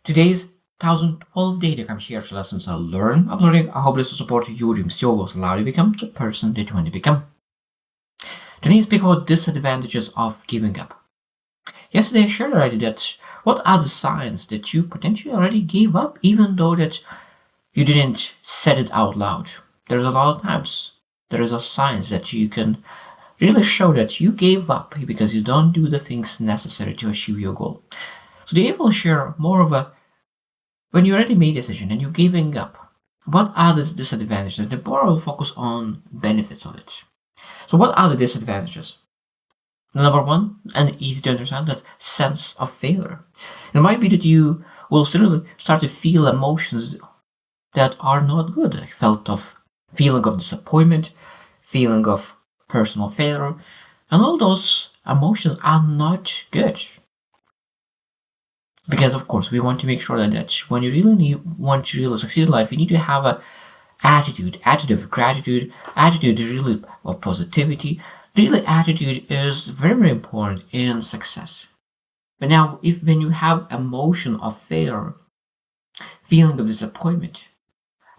Today's 1012 day to come share lessons I learn, uploading. I hope this will support your dreams, your goals, allow you to become the person that you want to become. Today, I speak about disadvantages of giving up. Yesterday, I shared already that what are the signs that you potentially already gave up, even though that you didn't say it out loud. There's a lot of times there is a signs that you can really show that you gave up because you don't do the things necessary to achieve your goal. So today, I will share more of a when you already made a decision and you're giving up, what are the disadvantages? The more will focus on benefits of it. So what are the disadvantages? Number one, and easy to understand, that sense of failure. It might be that you will start to feel emotions that are not good, like feeling of disappointment, feeling of personal failure, and all those emotions are not good. Because of course we want to make sure that when you want to really succeed in life, you need to have a attitude of gratitude, attitude really of positivity. Really, attitude is very, very important in success. But now, when you have emotion of failure, feeling of disappointment,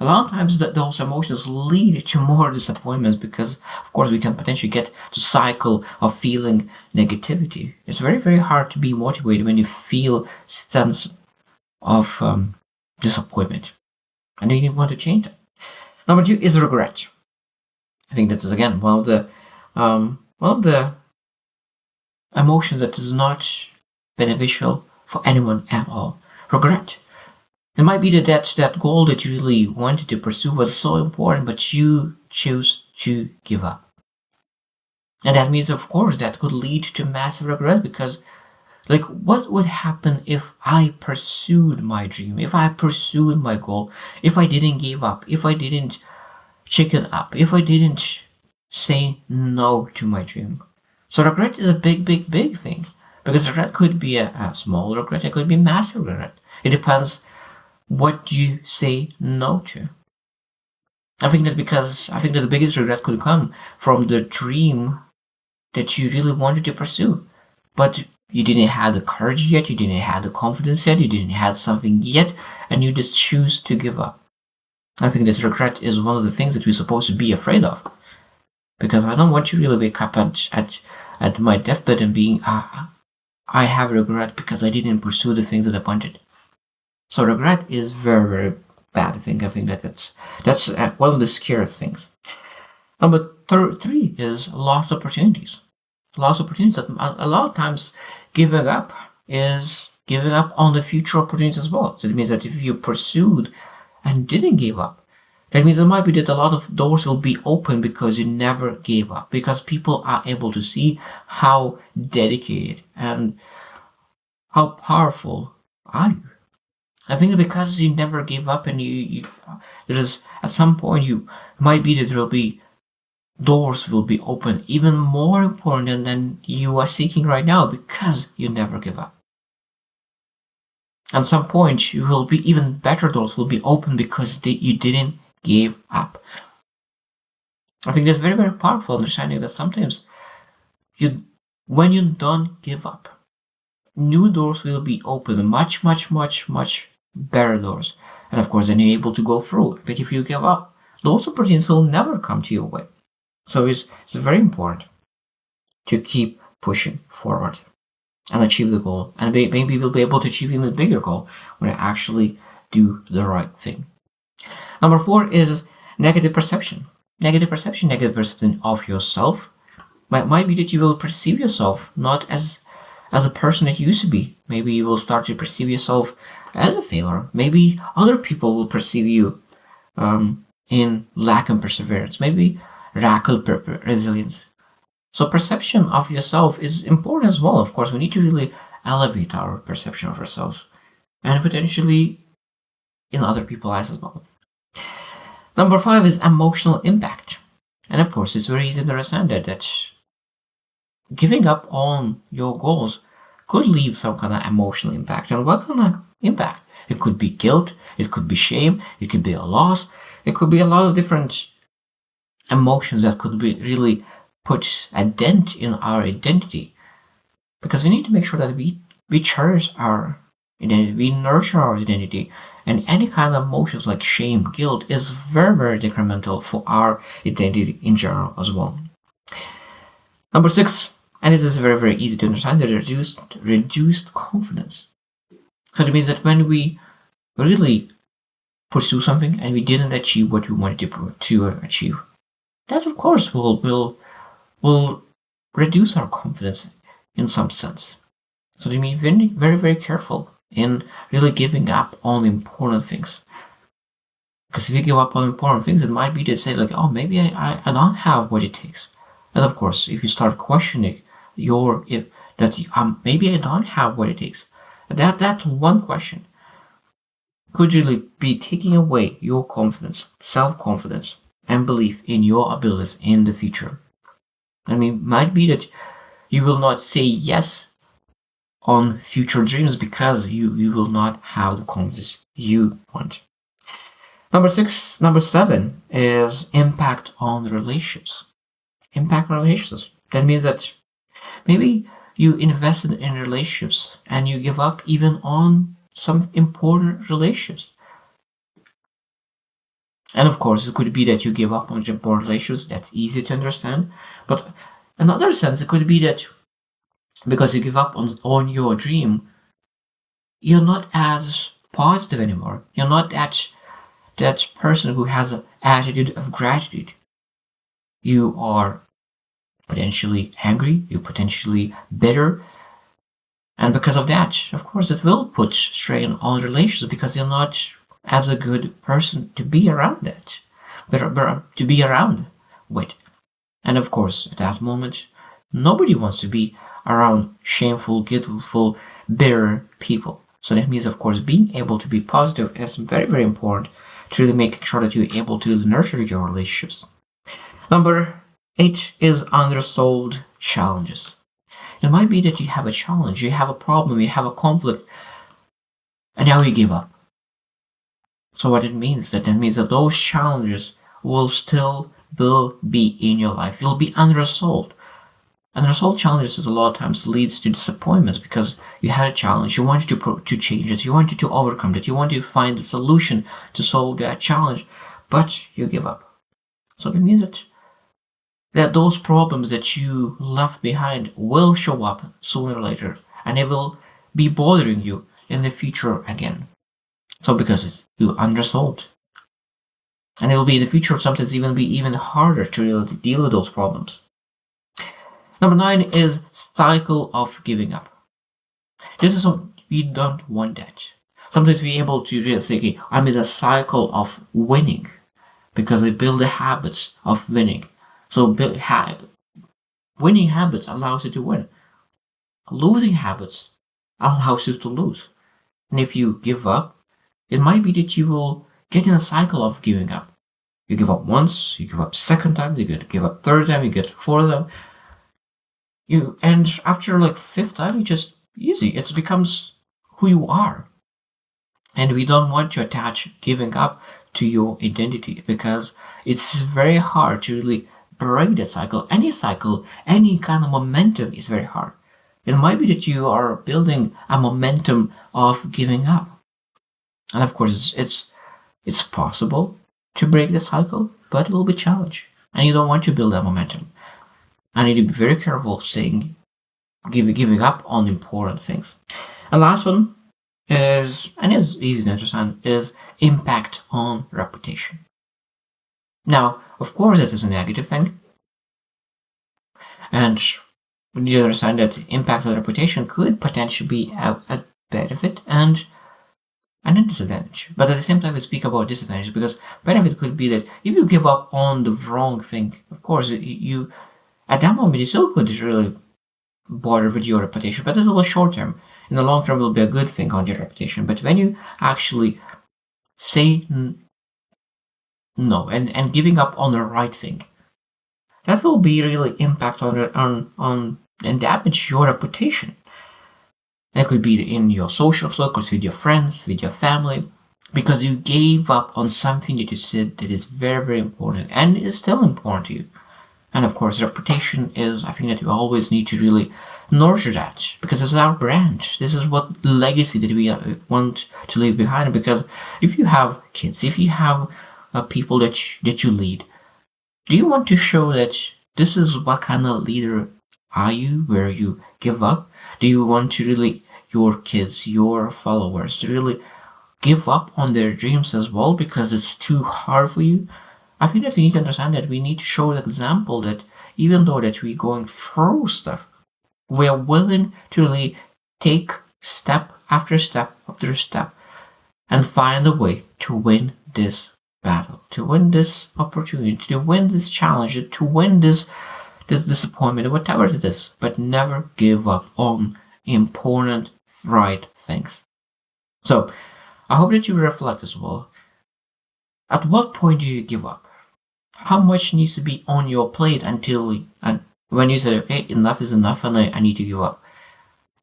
a lot of times those emotions lead to more disappointments because, of course, we can potentially get to cycle of feeling negativity. It's very, very hard to be motivated when you feel sense of disappointment, and then you want to change it. Number two is regret. I think this is again one of the emotions that is not beneficial for anyone at all. Regret. It might be that goal that you really wanted to pursue was so important, but you chose to give up. And that means, of course, that could lead to massive regret because, like, what would happen if I pursued my dream, if I pursued my goal, if I didn't give up, if I didn't chicken up, if I didn't say no to my dream? So regret is a big, big, big thing because regret could be a small regret, it could be massive regret. It depends what you say no to. I think that the biggest regret could come from the dream that you really wanted to pursue, but you didn't have the courage yet, you didn't have the confidence yet, you didn't have something yet, and you just choose to give up. I think that regret is one of the things that we're supposed to be afraid of, because I don't want to really wake up at my deathbed and being, I have regret because I didn't pursue the things that I wanted. So regret is very, very bad thing. I think that's one of the scariest things. Number three is lost opportunities. Lost opportunities. That a lot of times giving up is giving up on the future opportunities as well. So it means that if you pursued and didn't give up, that means it might be that a lot of doors will be open because you never gave up, because people are able to see how dedicated and how powerful are you. I think because you never gave up and there is at some point you might be that there will be doors will be open even more important than you are seeking right now because you never give up. At some point you will be even better doors will be open because you didn't give up. I think that's very, very powerful understanding that sometimes when you don't give up, new doors will be open, much, much, much, much better doors. And of course, then you're able to go through. But if you give up, those opportunities will never come to your way. So it's very important to keep pushing forward and achieve the goal. And maybe you'll be able to achieve even a bigger goal when you actually do the right thing. Number four is negative perception. Negative perception of yourself might be that you will perceive yourself not as a person that you used to be. Maybe you will start to perceive yourself as a failure. Maybe other people will perceive you in lack of perseverance. Maybe lack of resilience. So perception of yourself is important as well. Of course, we need to really elevate our perception of ourselves and potentially in other people's eyes as well. Number five is emotional impact. And of course, it's very easy to understand that giving up on your goals could leave some kind of emotional impact. And what kind of impact? It could be guilt, it could be shame, it could be a loss, it could be a lot of different emotions that could be really put a dent in our identity. Because we need to make sure that we cherish our identity. We nurture our identity, and any kind of emotions like shame, guilt is very, very detrimental for our identity in general as well. Number 6, and this is very, very easy to understand, is reduced confidence. So it means that when we really pursue something and we didn't achieve what we wanted to achieve, that of course will reduce our confidence in some sense. So they mean very, very, very careful in really giving up on important things. Because if you give up on important things, it might be to say like, oh, maybe I don't have what it takes. And of course, if you start questioning maybe I don't have what it takes, that one question could really be taking away your confidence, self-confidence, and belief in your abilities in the future. I mean, it might be that you will not say yes on future dreams because you will not have the confidence you want. Number 7 is impact on relationships. Impact on relationships. That means that maybe you invested in relationships and you give up even on some important relationships. And of course, it could be that you give up on important relationships. That's easy to understand. But another sense, it could be that because you give up on your dream, you're not as positive anymore. You're not that person who has an attitude of gratitude. You are potentially angry, you're potentially bitter. And because of that, of course, it will put strain on relations because you're not as a good person to be around that, but to be around with. And of course, at that moment, nobody wants to be around shameful, guiltful, bitter people. So that means, of course, being able to be positive is very, very important to really making sure that you're able to nurture your relationships. Number 8 is unresolved challenges. It might be that you have a challenge, you have a problem, you have a conflict, and now you give up. So what it means, that those challenges will still be in your life, will be unresolved. Unresolved challenges a lot of times leads to disappointments because you had a challenge, you wanted to change it, you wanted to overcome it, you wanted to find the solution to solve that challenge, but you give up. So that means that those problems that you left behind will show up sooner or later, and it will be bothering you in the future again. So because you're unresolved. And it will be in the future sometimes even harder to really deal with those problems. Number 9 is cycle of giving up. This is what we don't want that. Sometimes we're able to really say, okay, I'm in a cycle of winning because I build the habits of winning. So winning habits allows you to win. Losing habits allows you to lose. And if you give up, it might be that you will get in a cycle of giving up. You give up once, you give up second time, you give up third time, you get fourth time. And after like fifth time, it's just easy. It becomes who you are. And we don't want to attach giving up to your identity because it's very hard to really break that cycle. Any kind of momentum is very hard. It might be that you are building a momentum of giving up. And of course, it's possible to break the cycle, but it will be a challenge. And you don't want to build that momentum. I need to be very careful saying giving up on important things. And last one is easy to understand, is impact on reputation. Now, of course, this is a negative thing. And we need to understand that impact on reputation could potentially be a benefit and a disadvantage. But at the same time, we speak about disadvantage because benefit could be that if you give up on the wrong thing, of course, you at that moment, you still could really bother with your reputation, but it's a little short term. In the long term, it will be a good thing on your reputation. But when you actually say no and giving up on the right thing, that will be really impact on and damage your reputation. And it could be in your social circles, with your friends, with your family, because you gave up on something that you said that is very, very important and is still important to you. And of course, reputation is, I think that we always need to really nurture that, because it's our brand. This is what legacy that we want to leave behind. Because if you have kids, if you have people that you lead, do you want to show that this is what kind of leader are you, where you give up? Do you want to really, your kids, your followers, to really give up on their dreams as well because it's too hard for you? I think that we need to understand that we need to show an example that even though that we're going through stuff, we are willing to really take step after step after step and find a way to win this battle, to win this opportunity, to win this challenge, to win this disappointment, or whatever it is, but never give up on important, right things. So, I hope that you reflect as well. At what point do you give up? How much needs to be on your plate until and when you say, okay, enough is enough and I need to give up?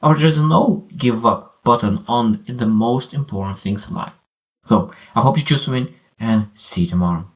Or there's no give up button on the most important things in life. So, I hope you choose to win and see you tomorrow.